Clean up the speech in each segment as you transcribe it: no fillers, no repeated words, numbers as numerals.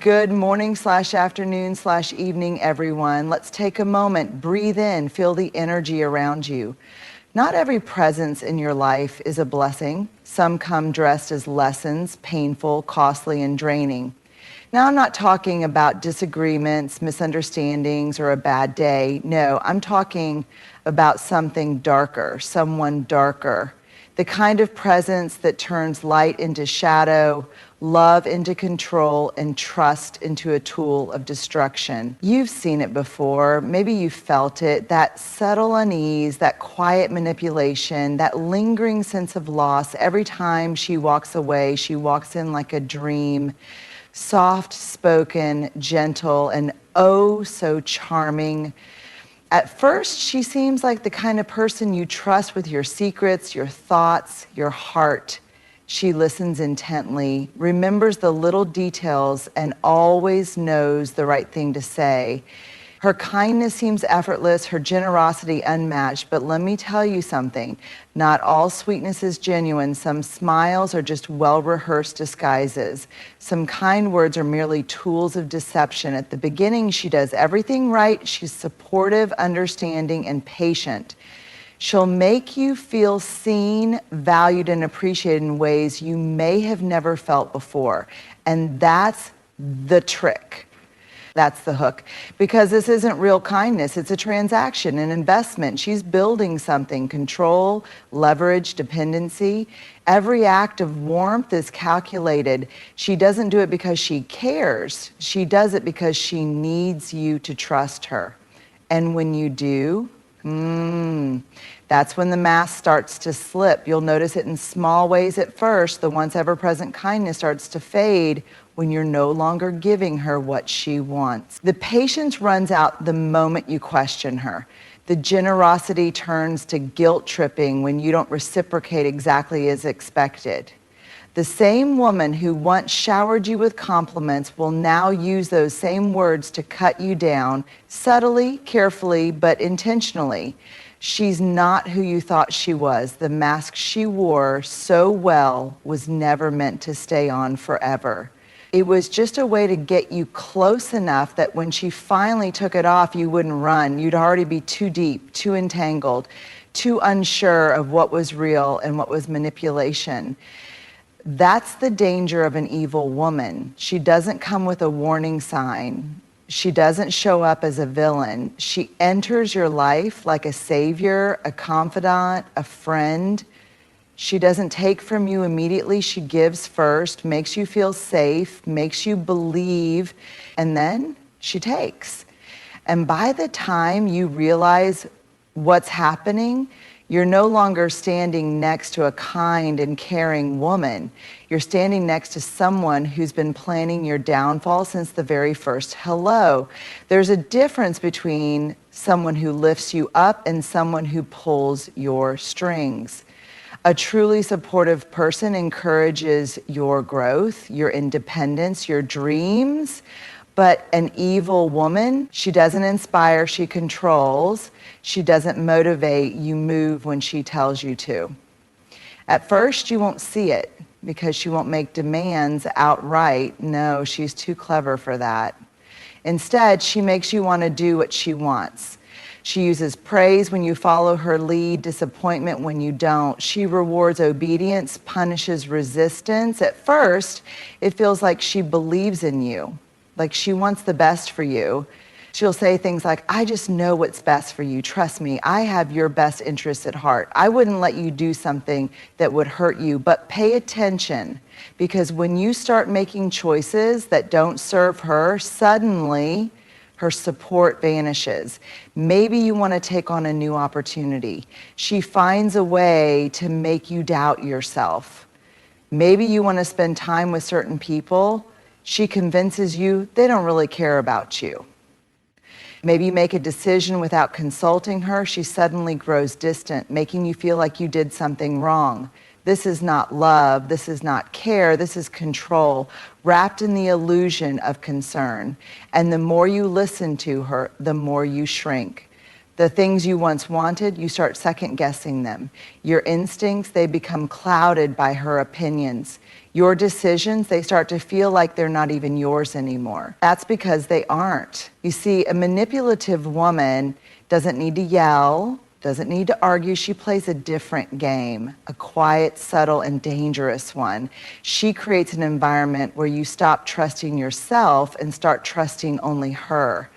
Good morning / afternoon / evening, everyone. Let's take a moment, breathe in, feel the energy around you. Not every presence in your life is a blessing. Some come dressed as lessons, painful, costly, and draining. Now, I'm not talking about disagreements, misunderstandings, or a bad day. No, I'm talking about something darker, someone darker. The kind of presence that turns light into shadow, love into control, and trust into a tool of destruction. You've seen it before. Maybe you felt it, that subtle unease, that quiet manipulation, that lingering sense of loss. Every time she walks away, she walks in like a dream, soft-spoken, gentle, and oh so charming. At first, she seems like the kind of person you trust with your secrets, your thoughts, your heart. She listens intently, remembers the little details, and always knows the right thing to say. Her kindness seems effortless, her generosity unmatched, but let me tell you something. Not all sweetness is genuine. Some smiles are just well-rehearsed disguises. Some kind words are merely tools of deception. At the beginning, she does everything right. She's supportive, understanding, and patient. She'll make you feel seen, valued, and appreciated in ways you may have never felt before. And that's the trick. That's the hook. Because this isn't real kindness. It's a transaction, an investment. She's building something, control, leverage, dependency. Every act of warmth is calculated. She doesn't do it because she cares. She does it because she needs you to trust her. And when you do, that's when the mask starts to slip. You'll notice it in small ways at first. The once ever-present kindness starts to fade when you're no longer giving her what she wants. The patience runs out the moment you question her. The generosity turns to guilt tripping when you don't reciprocate exactly as expected. The same woman who once showered you with compliments will now use those same words to cut you down, subtly, carefully, but intentionally. She's not who you thought she was. The mask she wore so well was never meant to stay on forever. It was just a way to get you close enough that when she finally took it off, you wouldn't run. You'd already be too deep, too entangled, too unsure of what was real and what was manipulation. That's the danger of an evil woman. She doesn't come with a warning sign. She doesn't show up as a villain. She enters your life like a savior, a confidant, a friend. She doesn't take from you immediately. She gives first, makes you feel safe, makes you believe, and then she takes. And by the time you realize what's happening, you're no longer standing next to a kind and caring woman. You're standing next to someone who's been planning your downfall since the very first hello. There's a difference between someone who lifts you up and someone who pulls your strings. A truly supportive person encourages your growth, your independence, your dreams. But an evil woman, she doesn't inspire, she controls. She doesn't motivate, you move when she tells you to. At first, you won't see it because she won't make demands outright. No, she's too clever for that. Instead, she makes you want to do what she wants. She uses praise when you follow her lead, disappointment when you don't. She rewards obedience, punishes resistance. At first, it feels like she believes in you, like she wants the best for you. She'll say things like, I just know what's best for you. Trust me, I have your best interests at heart. I wouldn't let you do something that would hurt you, but pay attention, because when you start making choices that don't serve her, suddenly her support vanishes. Maybe you want to take on a new opportunity. She finds a way to make you doubt yourself. Maybe you want to spend time with certain people. She convinces you they don't really care about you. Maybe you make a decision without consulting her. She suddenly grows distant, making you feel like you did something wrong. This is not love. This is not care. This is control, wrapped in the illusion of concern. And the more you listen to her, the more you shrink. The things you once wanted, you start second guessing them. Your instincts, they become clouded by her opinions. Your decisions, they start to feel like they're not even yours anymore. That's because they aren't. You see, a manipulative woman doesn't need to yell, doesn't need to argue. She plays a different game, a quiet, subtle, and dangerous one. She creates an environment where you stop trusting yourself and start trusting only her.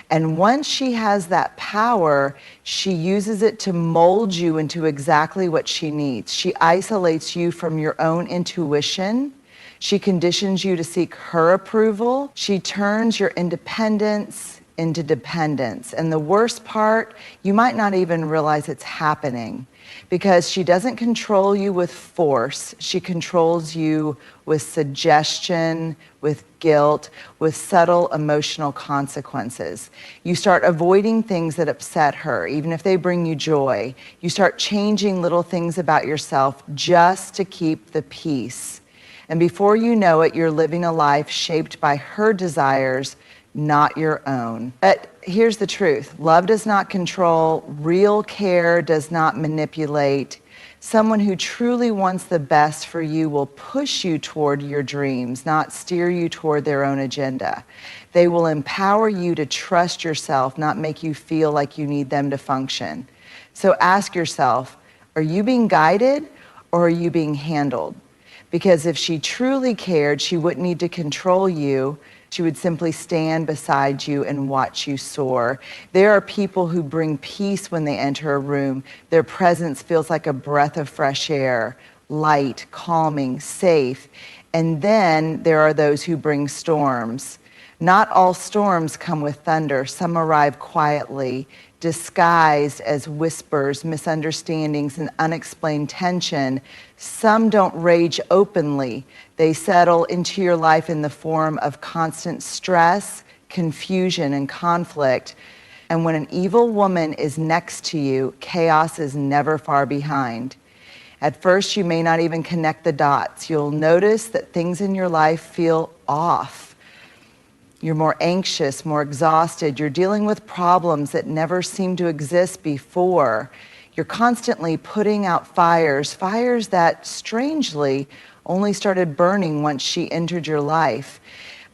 And once she has that power, she uses it to mold you into exactly what she needs. She isolates you from your own intuition. She conditions you to seek her approval. She turns your independence into dependence. And the worst part, you might not even realize it's happening, because she doesn't control you with force. She controls you with suggestion, with guilt, with subtle emotional consequences. You start avoiding things that upset her, even if they bring you joy. You start changing little things about yourself just to keep the peace. And before you know it, you're living a life shaped by her desires, not your own. But here's the truth. Love does not control. Real care does not manipulate. Someone who truly wants the best for you will push you toward your dreams, not steer you toward their own agenda. They will empower you to trust yourself, not make you feel like you need them to function. So ask yourself, are you being guided or are you being handled? Because if she truly cared, she wouldn't need to control you. She would simply stand beside you and watch you soar. There are people who bring peace when they enter a room. Their presence feels like a breath of fresh air, light, calming, safe. And then there are those who bring storms. Not all storms come with thunder. Some arrive quietly, disguised as whispers, misunderstandings, and unexplained tension. Some don't rage openly. They settle into your life in the form of constant stress, confusion, and conflict. And when an evil woman is next to you, chaos is never far behind. At first, you may not even connect the dots. You'll notice that things in your life feel off. You're more anxious, more exhausted. You're dealing with problems that never seemed to exist before. You're constantly putting out fires that strangely only started burning once she entered your life.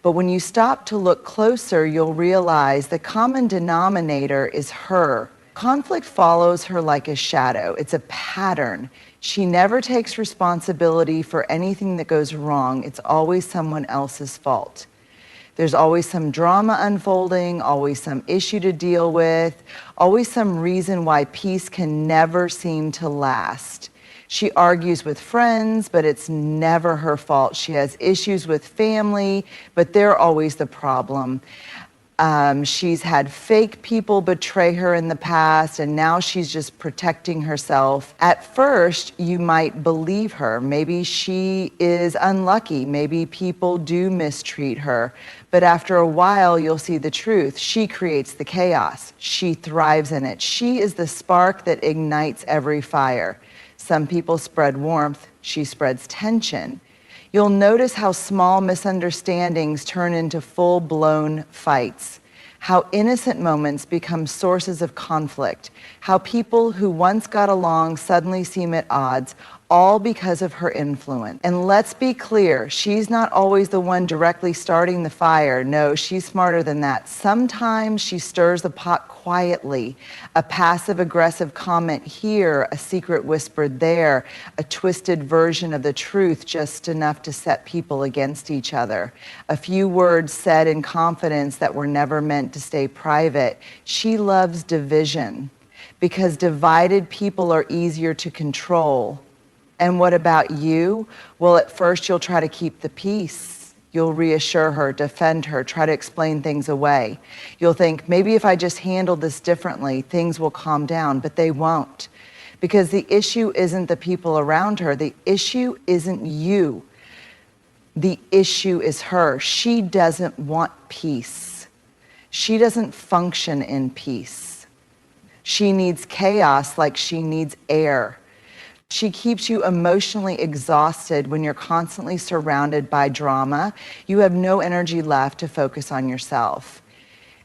But when you stop to look closer, you'll realize the common denominator is her. Conflict follows her like a shadow. It's a pattern. She never takes responsibility for anything that goes wrong. It's always someone else's fault. There's always some drama unfolding, always some issue to deal with, always some reason why peace can never seem to last. She argues with friends, but it's never her fault. She has issues with family, but they're always the problem. She's had fake people betray her in the past, and now she's just protecting herself. At first, you might believe her. Maybe she is unlucky. Maybe people do mistreat her. But after a while, you'll see the truth. She creates the chaos. She thrives in it. She is the spark that ignites every fire. Some people spread warmth. She spreads tension. You'll notice how small misunderstandings turn into full-blown fights, how innocent moments become sources of conflict, how people who once got along suddenly seem at odds, all because of her influence. And let's be clear, she's not always the one directly starting the fire. No, she's smarter than that. Sometimes she stirs the pot quietly, a passive-aggressive comment here, a secret whisper there, a twisted version of the truth just enough to set people against each other, a few words said in confidence that were never meant to stay private. She loves division because divided people are easier to control. And what about you? Well, at first you'll try to keep the peace. You'll reassure her, defend her, try to explain things away. You'll think, maybe if I just handle this differently, things will calm down, but they won't. Because the issue isn't the people around her. The issue isn't you. The issue is her. She doesn't want peace. She doesn't function in peace. She needs chaos like she needs air. She keeps you emotionally exhausted when you're constantly surrounded by drama. You have no energy left to focus on yourself.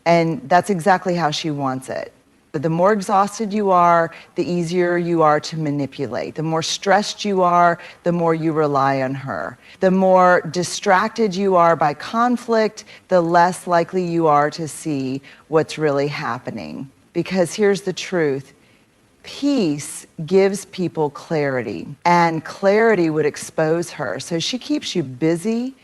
And that's exactly how she wants it. The more exhausted you are, the easier you are to manipulate. The more stressed you are, the more you rely on her. The more distracted you are by conflict, the less likely you are to see what's really happening. Because here's the truth. Peace gives people clarity, and clarity would expose her. So she keeps you busy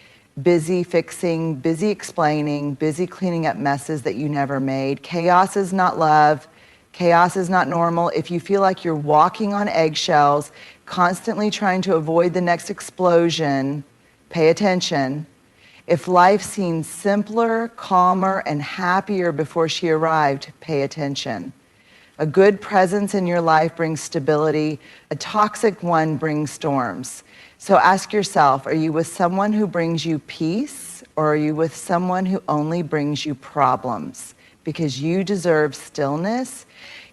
fixing, busy explaining, busy cleaning up messes that you never made. Chaos is not love. Chaos is not normal. If you feel like you're walking on eggshells, constantly trying to avoid the next explosion, pay attention. If life seemed simpler, calmer, and happier before she arrived, pay attention. A good presence in your life brings stability. A toxic one brings storms. So ask yourself, are you with someone who brings you peace, or are you with someone who only brings you problems? Because you deserve stillness,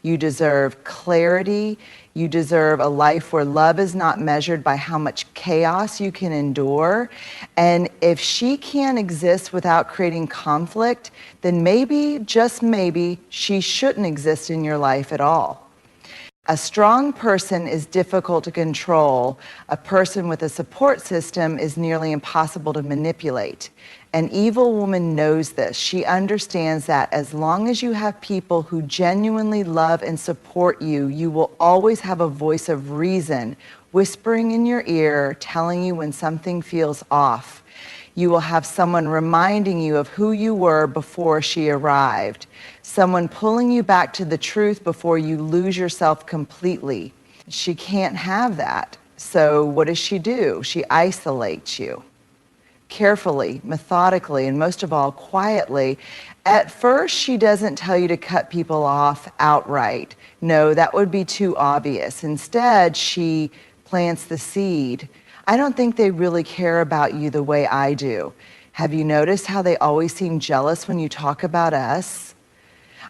you deserve clarity, you deserve a life where love is not measured by how much chaos you can endure. And if she can't exist without creating conflict, then maybe, just maybe, she shouldn't exist in your life at all. A strong person is difficult to control. A person with a support system is nearly impossible to manipulate. An evil woman knows this. She understands that as long as you have people who genuinely love and support you, you will always have a voice of reason whispering in your ear, telling you when something feels off. You will have someone reminding you of who you were before she arrived. Someone pulling you back to the truth before you lose yourself completely. She can't have that. So what does she do? She isolates you. Carefully, methodically, and most of all, quietly. At first, she doesn't tell you to cut people off outright. No, that would be too obvious. Instead, she plants the seed. I don't think they really care about you the way I do. Have you noticed how they always seem jealous when you talk about us?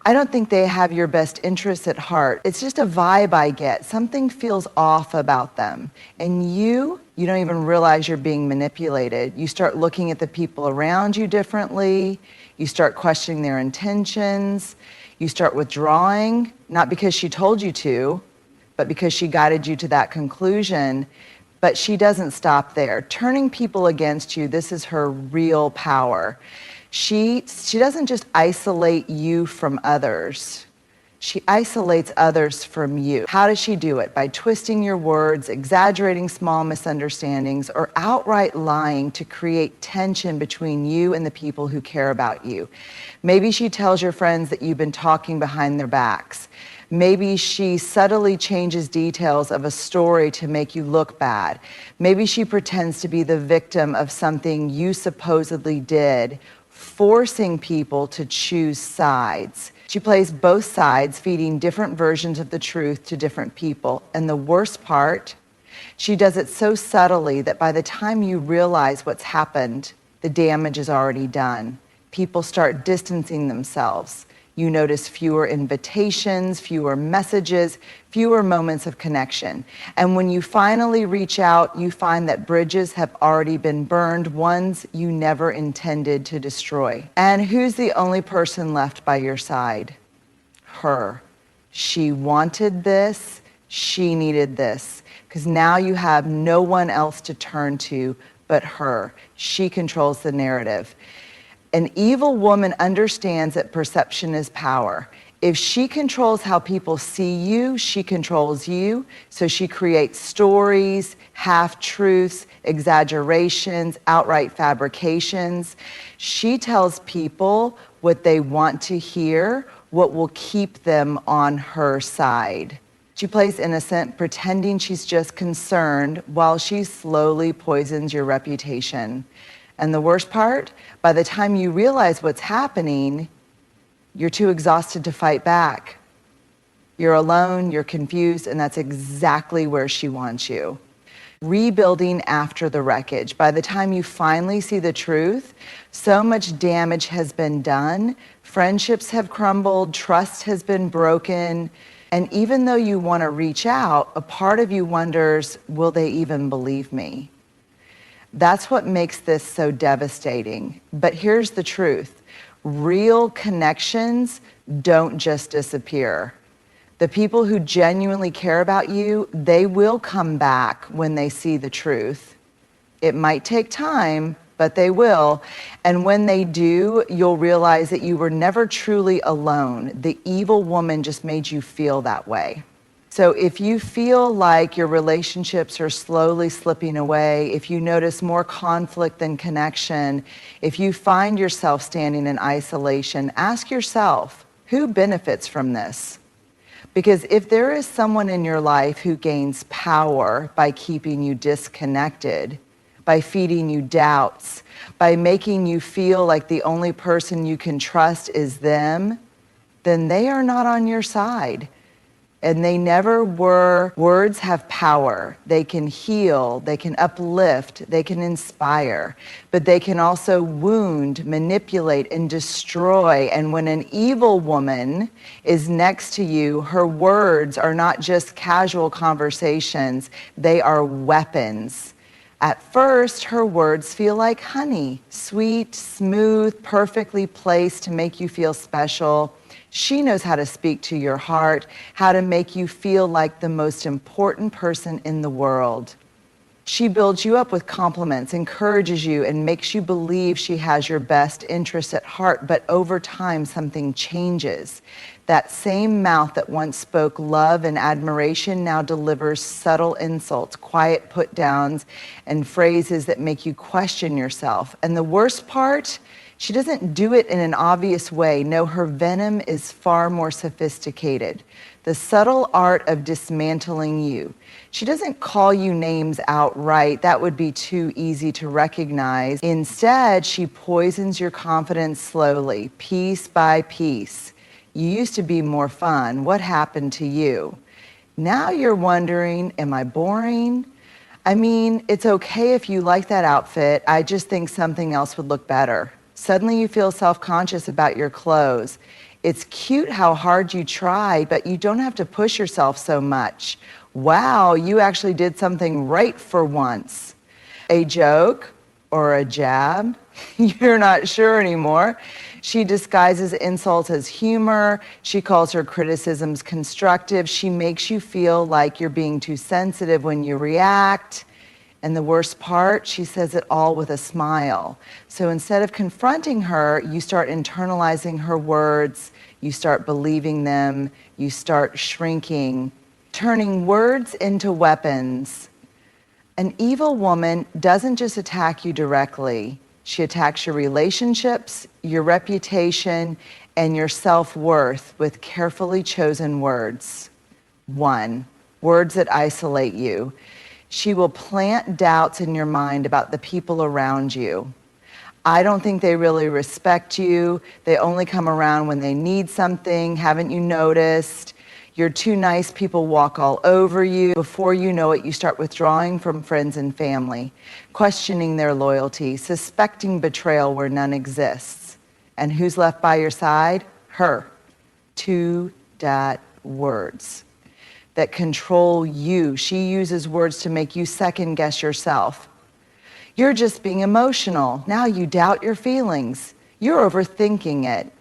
I don't think they have your best interests at heart. It's just a vibe I get. Something feels off about them. And you don't even realize you're being manipulated. You start looking at the people around you differently. You start questioning their intentions. You start withdrawing, not because she told you to, but because she guided you to that conclusion. But she doesn't stop there. Turning people against you, this is her real power. She doesn't just isolate you from others. She isolates others from you. How does she do it? By twisting your words, exaggerating small misunderstandings, or outright lying to create tension between you and the people who care about you. Maybe she tells your friends that you've been talking behind their backs. Maybe she subtly changes details of a story to make you look bad. Maybe she pretends to be the victim of something you supposedly did, forcing people to choose sides. She plays both sides, feeding different versions of the truth to different people. And the worst part, she does it so subtly that by the time you realize what's happened, the damage is already done. People start distancing themselves. You notice fewer invitations, fewer messages, fewer moments of connection. And when you finally reach out, you find that bridges have already been burned, ones you never intended to destroy. And who's the only person left by your side? Her. She wanted this, she needed this, because now you have no one else to turn to but her. She controls the narrative. An evil woman understands that perception is power. If she controls how people see you, she controls you. So she creates stories, half-truths, exaggerations, outright fabrications. She tells people what they want to hear, what will keep them on her side. She plays innocent, pretending she's just concerned, while she slowly poisons your reputation. And the worst part, by the time you realize what's happening, you're too exhausted to fight back. You're alone, you're confused, and that's exactly where she wants you. Rebuilding after the wreckage. By the time you finally see the truth, so much damage has been done, friendships have crumbled, trust has been broken, and even though you want to reach out, a part of you wonders, will they even believe me? That's what makes this so devastating. But here's the truth. Real connections don't just disappear. The people who genuinely care about you, they will come back when they see the truth. It might take time, but they will. And when they do, you'll realize that you were never truly alone. The evil woman just made you feel that way. So if you feel like your relationships are slowly slipping away, if you notice more conflict than connection, if you find yourself standing in isolation, ask yourself, who benefits from this? Because if there is someone in your life who gains power by keeping you disconnected, by feeding you doubts, by making you feel like the only person you can trust is them, then they are not on your side. And they never were. Words have power. They can heal, they can uplift, they can inspire, but they can also wound, manipulate, and destroy. And when an evil woman is next to you, her words are not just casual conversations, they are weapons. At first, her words feel like honey, sweet, smooth, perfectly placed to make you feel special. She knows how to speak to your heart, how to make you feel like the most important person in the world. She builds you up with compliments, encourages you, and makes you believe she has your best interests at heart. But over time, something changes. That same mouth that once spoke love and admiration now delivers subtle insults, quiet put-downs, and phrases that make you question yourself. And the worst part, she doesn't do it in an obvious way. No, her venom is far more sophisticated. The subtle art of dismantling you. She doesn't call you names outright. That would be too easy to recognize. Instead, she poisons your confidence slowly, piece by piece. You used to be more fun. What happened to you? Now you're wondering, am I boring? I mean, it's okay if you like that outfit. I just think something else would look better. Suddenly you feel self-conscious about your clothes. It's cute how hard you try, but you don't have to push yourself so much. Wow, you actually did something right for once. A joke or a jab? You're not sure anymore. She disguises insults as humor. She calls her criticisms constructive. She makes you feel like you're being too sensitive when you react. And the worst part, she says it all with a smile. So instead of confronting her, you start internalizing her words, you start believing them, you start shrinking, turning words into weapons. An evil woman doesn't just attack you directly. She attacks your relationships, your reputation, and your self-worth with carefully chosen words. 1, words that isolate you. She will plant doubts in your mind about the people around you. I don't think they really respect you. They only come around when they need something. Haven't you noticed? You're too nice. People walk all over you. Before you know it, you start withdrawing from friends and family, questioning their loyalty, suspecting betrayal where none exists. And who's left by your side? Her. 2 words that control you. She uses words to make you second guess yourself. You're just being emotional. Now you doubt your feelings. You're overthinking it.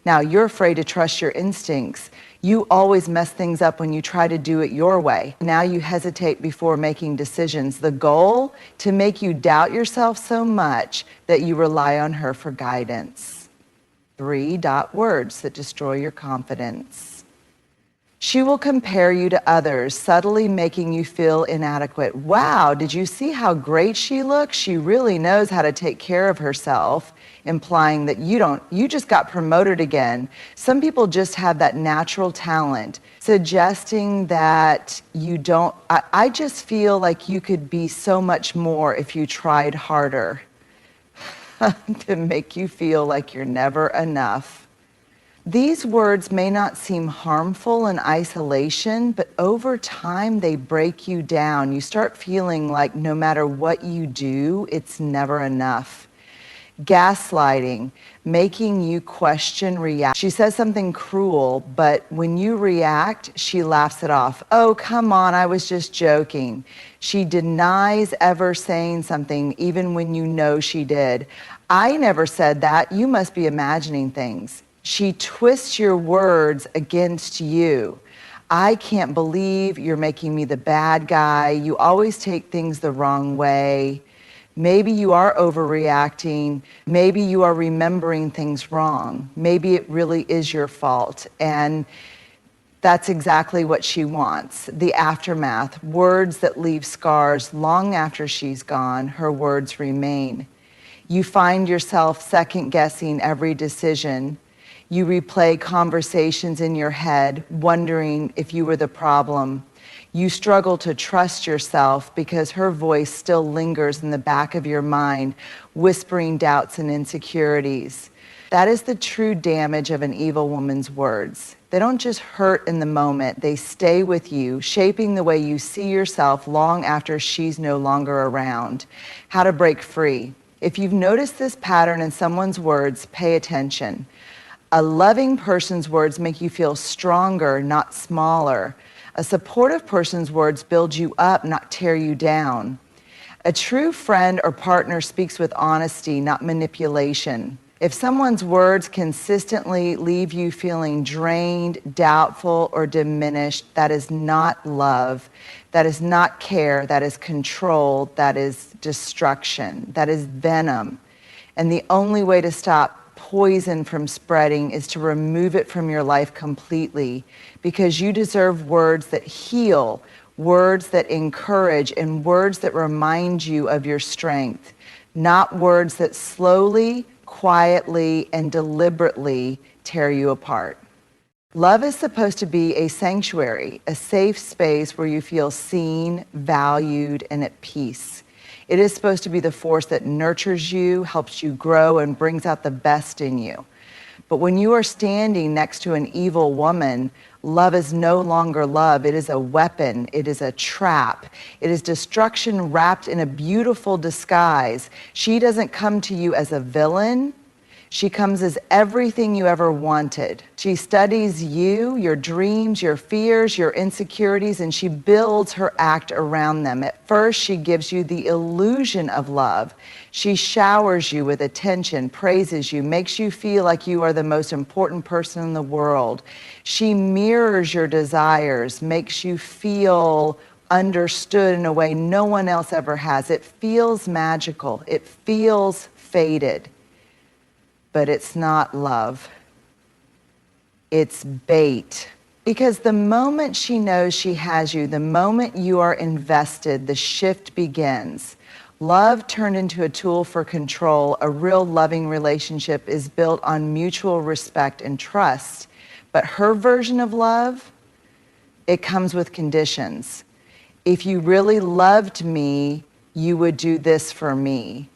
Now you're afraid to trust your instincts. You always mess things up when you try to do it your way. Now you hesitate before making decisions. The goal? To make you doubt yourself so much that you rely on her for guidance. 3 words that destroy your confidence. She will compare you to others, subtly making you feel inadequate. Wow, did you see how great she looks? She really knows how to take care of herself, implying that you just got promoted again. Some people just have that natural talent, suggesting that you don't. I just feel like you could be so much more if you tried harder. To make you feel like you're never enough. These words may not seem harmful in isolation, but over time they break you down. You start feeling like no matter what you do, it's never enough. Gaslighting, making you question react. She says something cruel, but when you react, she laughs it off. Oh, come on, I was just joking. She denies ever saying something, even when you know she did. I never said that. You must be imagining things. She twists your words against you. I can't believe you're making me the bad guy. You always take things the wrong way. Maybe you are overreacting. Maybe you are remembering things wrong. Maybe it really is your fault. And that's exactly what she wants. The aftermath, words that leave scars long after she's gone, her words remain. You find yourself second guessing every decision. You replay conversations in your head, wondering if you were the problem. You struggle to trust yourself because her voice still lingers in the back of your mind, whispering doubts and insecurities. That is the true damage of an evil woman's words. They don't just hurt in the moment, they stay with you, shaping the way you see yourself long after she's no longer around. How to break free. If you've noticed this pattern in someone's words, pay attention. A loving person's words make you feel stronger, not smaller. A supportive person's words build you up, not tear you down. A true friend or partner speaks with honesty, not manipulation. If someone's words consistently leave you feeling drained, doubtful, or diminished, that is not love. That is not care. That is control. That is destruction. That is venom. And the only way to stop poison from spreading is to remove it from your life completely, because you deserve words that heal, words that encourage, and words that remind you of your strength, not words that slowly, quietly, and deliberately tear you apart. Love is supposed to be a sanctuary, a safe space where you feel seen, valued, and at peace. It is supposed to be the force that nurtures you, helps you grow, and brings out the best in you. But when you are standing next to an evil woman, love is no longer love. It is a weapon. It is a trap. It is destruction wrapped in a beautiful disguise. She doesn't come to you as a villain. She comes as everything you ever wanted. She studies you, your dreams, your fears, your insecurities, and she builds her act around them. At first, she gives you the illusion of love. She showers you with attention, praises you, makes you feel like you are the most important person in the world. She mirrors your desires, makes you feel understood in a way no one else ever has. It feels magical. It feels fated. But it's not love. It's bait. Because the moment she knows she has you, the moment you are invested, the shift begins. Love turned into a tool for control. A real loving relationship is built on mutual respect and trust. But her version of love, it comes with conditions. If you really loved me, you would do this for me.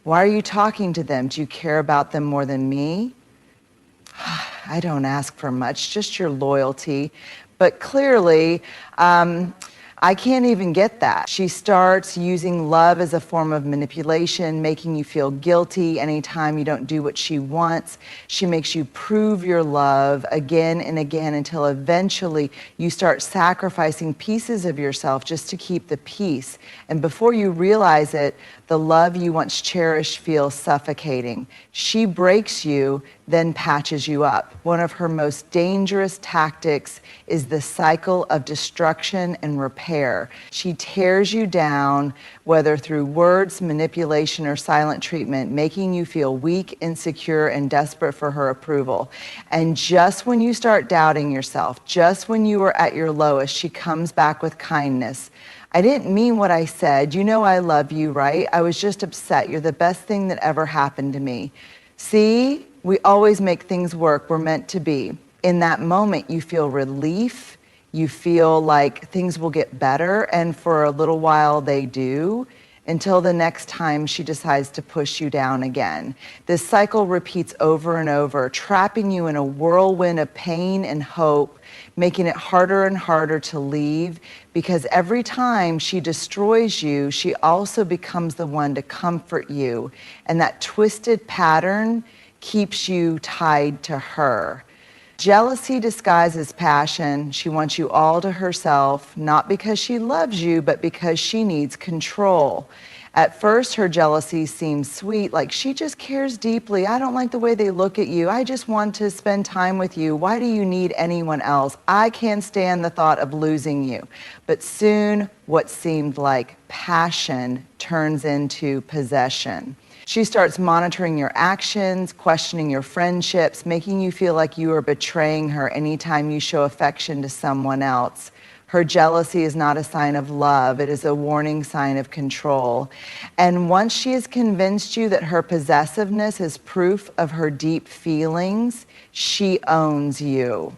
Why are you talking to them? Do you care about them more than me? I don't ask for much, just your loyalty. But clearly, I can't even get that. She starts using love as a form of manipulation, making you feel guilty anytime you don't do what she wants. She makes you prove your love again and again until eventually you start sacrificing pieces of yourself just to keep the peace. And before you realize it, the love you once cherished feels suffocating. She breaks you, then patches you up. One of her most dangerous tactics is the cycle of destruction and repair. She tears you down, whether through words, manipulation, or silent treatment, making you feel weak, insecure, and desperate for her approval. And just when you start doubting yourself, just when you are at your lowest, she comes back with kindness. I didn't mean what I said. You know I love you, right? I was just upset. You're the best thing that ever happened to me. See, we always make things work. We're meant to be. In that moment, you feel relief. You feel like things will get better. And for a little while, they do, until the next time she decides to push you down again. This cycle repeats over and over, trapping you in a whirlwind of pain and hope, making it harder and harder to leave, because every time she destroys you, she also becomes the one to comfort you. And that twisted pattern keeps you tied to her. Jealousy disguises passion. She wants you all to herself, not because she loves you, but because she needs control. At first, her jealousy seems sweet, like she just cares deeply. I don't like the way they look at you. I just want to spend time with you. Why do you need anyone else? I can't stand the thought of losing you. But soon, what seemed like passion turns into possession. She starts monitoring your actions, questioning your friendships, making you feel like you are betraying her anytime you show affection to someone else. Her jealousy is not a sign of love, it is a warning sign of control. And once she has convinced you that her possessiveness is proof of her deep feelings, she owns you.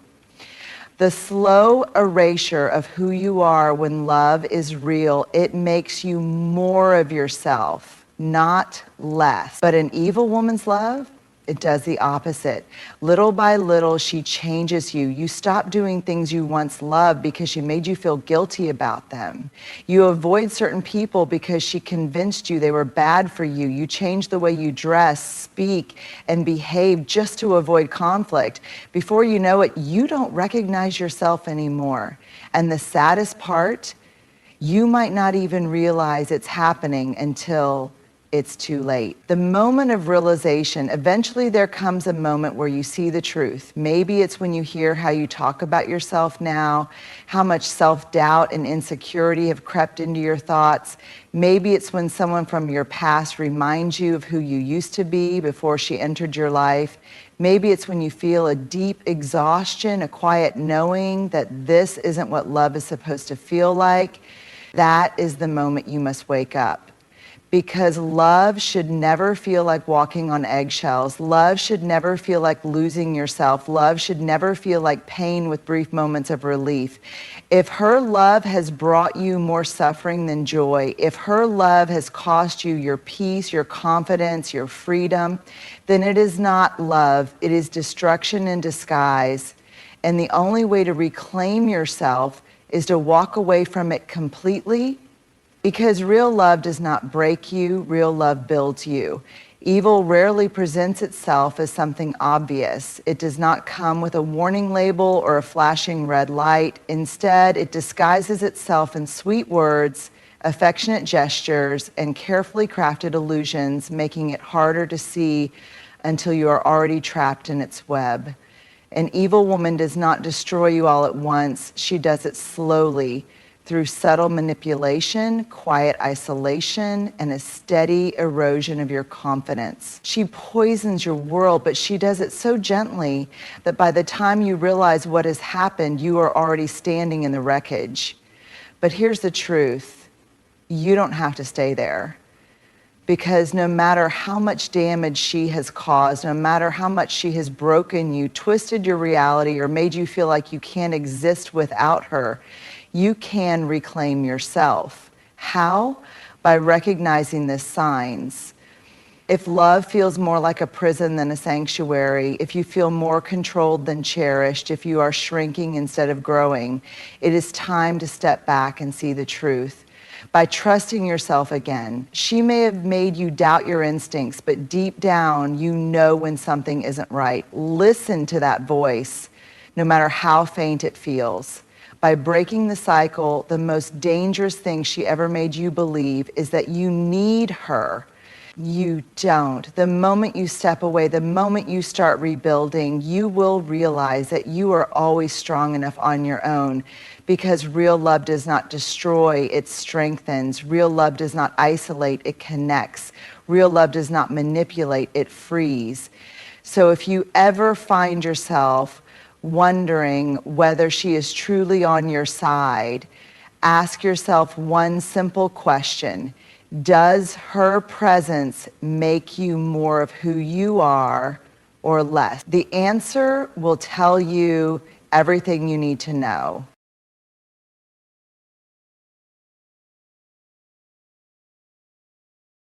The slow erasure of who you are when love is real, it makes you more of yourself, not less. But an evil woman's love, it does the opposite. Little by little, she changes you. You stop doing things you once loved because she made you feel guilty about them. You avoid certain people because she convinced you they were bad for you. You change the way you dress, speak, and behave just to avoid conflict. Before you know it, you don't recognize yourself anymore. And the saddest part, you might not even realize it's happening until it's too late. The moment of realization, eventually there comes a moment where you see the truth. Maybe it's when you hear how you talk about yourself now, how much self-doubt and insecurity have crept into your thoughts. Maybe it's when someone from your past reminds you of who you used to be before she entered your life. Maybe it's when you feel a deep exhaustion, a quiet knowing that this isn't what love is supposed to feel like. That is the moment you must wake up. Because love should never feel like walking on eggshells. Love should never feel like losing yourself. Love should never feel like pain with brief moments of relief. If her love has brought you more suffering than joy, if her love has cost you your peace, your confidence, your freedom, then it is not love. It is destruction in disguise. And the only way to reclaim yourself is to walk away from it completely. Because real love does not break you, real love builds you. Evil rarely presents itself as something obvious. It does not come with a warning label or a flashing red light. Instead, it disguises itself in sweet words, affectionate gestures, and carefully crafted illusions, making it harder to see until you are already trapped in its web. An evil woman does not destroy you all at once. She does it slowly, through subtle manipulation, quiet isolation, and a steady erosion of your confidence. She poisons your world, but she does it so gently that by the time you realize what has happened, you are already standing in the wreckage. But here's the truth. You don't have to stay there. Because no matter how much damage she has caused, no matter how much she has broken you, twisted your reality, or made you feel like you can't exist without her, you can reclaim yourself. How? By recognizing the signs. If love feels more like a prison than a sanctuary, if you feel more controlled than cherished, if you are shrinking instead of growing, it is time to step back and see the truth. By trusting yourself again. She may have made you doubt your instincts, but deep down, you know when something isn't right. Listen to that voice, no matter how faint it feels. By breaking the cycle, the most dangerous thing she ever made you believe is that you need her. You don't. The moment you step away, the moment you start rebuilding, you will realize that you are always strong enough on your own, because real love does not destroy, it strengthens. Real love does not isolate, it connects. Real love does not manipulate, it frees. So if you ever find yourself wondering whether she is truly on your side, ask yourself one simple question. Does her presence make you more of who you are or less? The answer will tell you everything you need to know.